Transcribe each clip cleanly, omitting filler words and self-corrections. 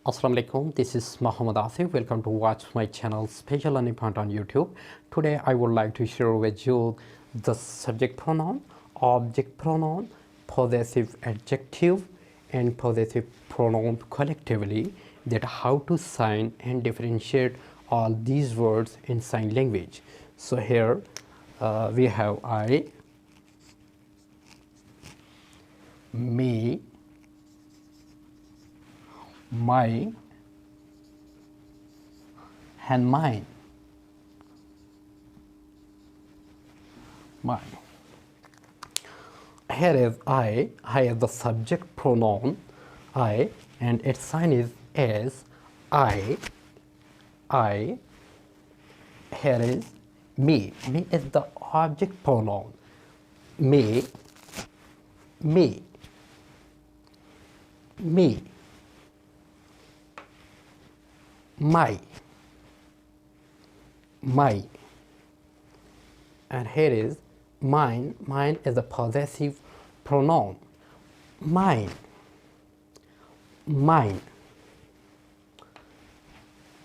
Assalamu alaikum, this is Muhammad Asif. Welcome to watch my channel Special Learning Point on YouTube. Today I would like to share with you the subject pronoun, object pronoun, possessive adjective and possessive pronoun collectively, that how to sign and differentiate all these words in sign language. So here we have I, me, my and mine. Mine. Here is I is the subject pronoun I, and its sign is as I. Here is me. Me is the object pronoun. Me. Me. My. And here is mine. Mine is a possessive pronoun. Mine.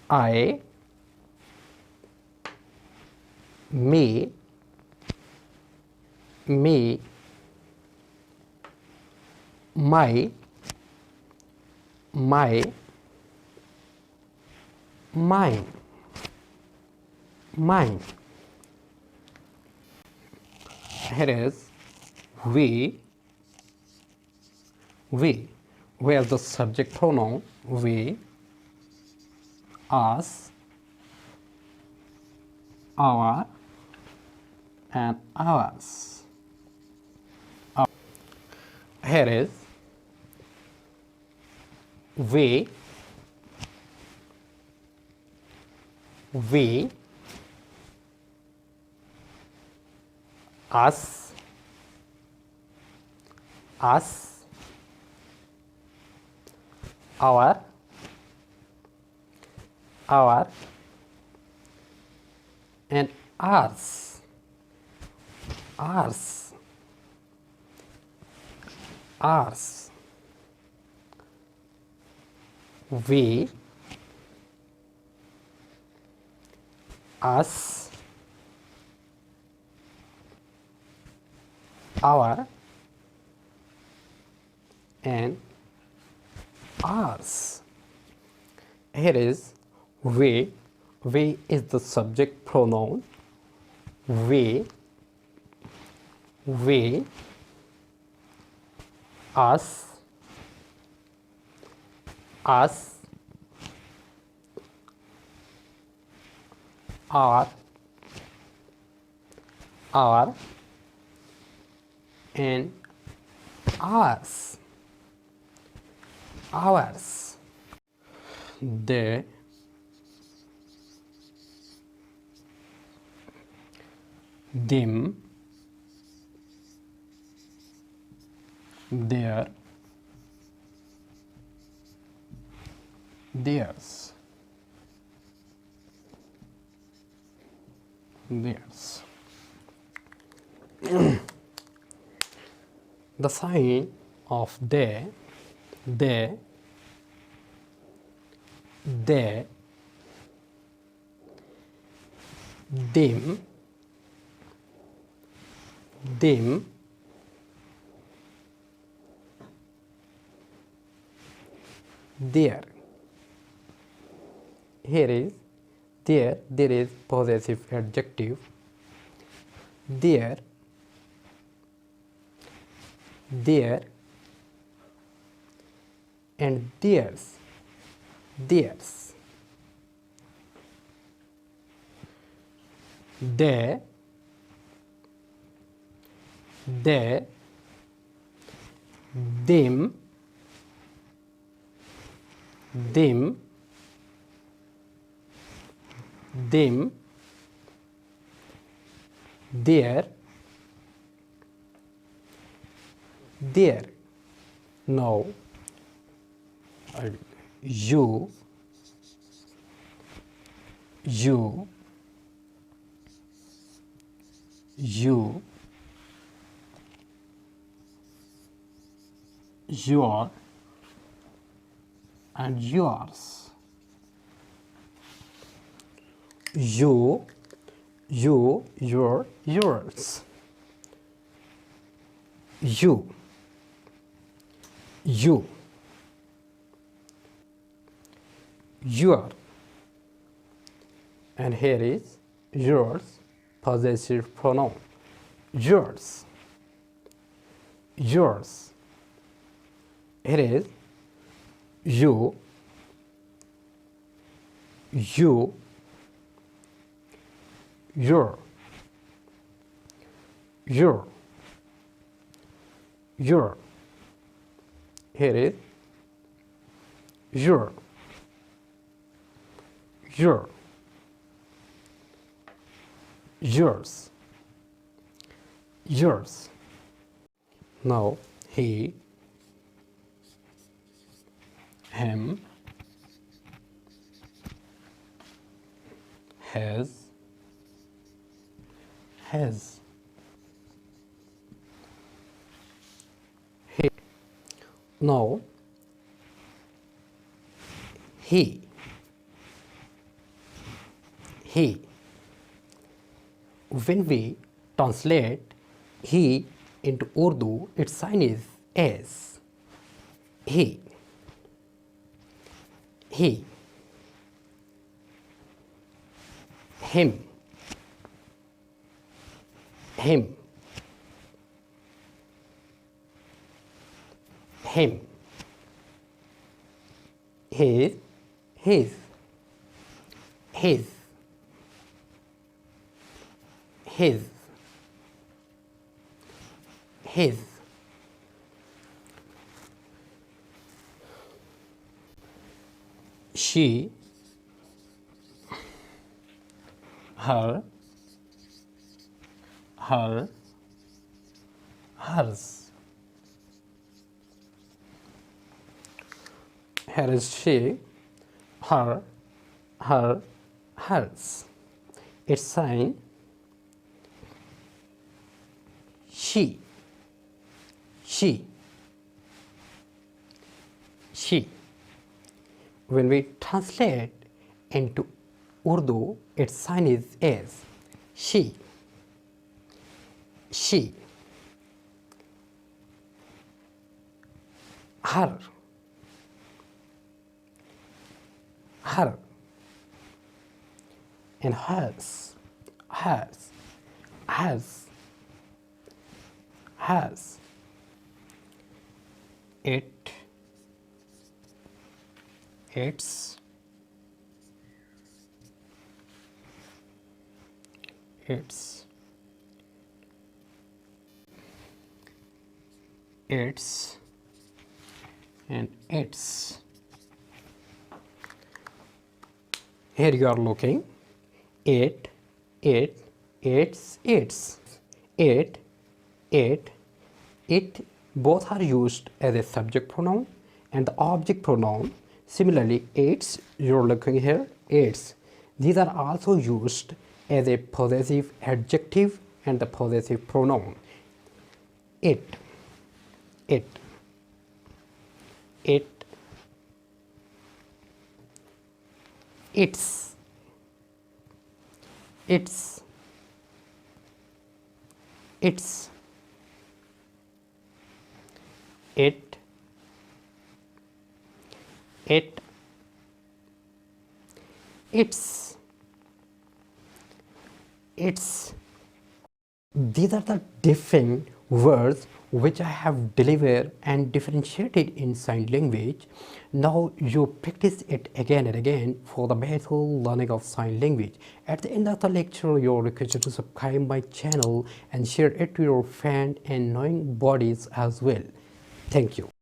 I, me, my, mine. Here is we is the subject pronoun. We, us, our and ours. Here is we, us, our and ours. We, us, our and ours. Here is we. We is the subject pronoun. We, us, our and ours. They, them, their, theirs. The sign of they, them, their. Here is there. There is possessive adjective. There, and theirs. They, them, their. Now you, your, and yours. You, your, yours. You, your. And here is yours, possessive pronoun. Yours. Yours. It is you, your. Your. Here is your. Yours. Yours. Now he, him, his, he. Now he, when we translate he into Urdu, its sign is as. He, him, him, his, his, she, her, hers. Here is she, her, hers. Its sign she. When we translate into Urdu, its sign is as. She, her, and hers, it, its, and its. Here you are looking it, its, it, both are used as a subject pronoun and the object pronoun. Similarly, its, you're looking here, its. These are also used as a possessive adjective and the possessive pronoun. It, its, it, its. These are the different words which I have delivered and differentiated in sign language. Now you practice it again and again for the better learning of sign language. At the end of the lecture, you are requested to subscribe my channel and share it to your friends and knowing bodies as well. Thank you.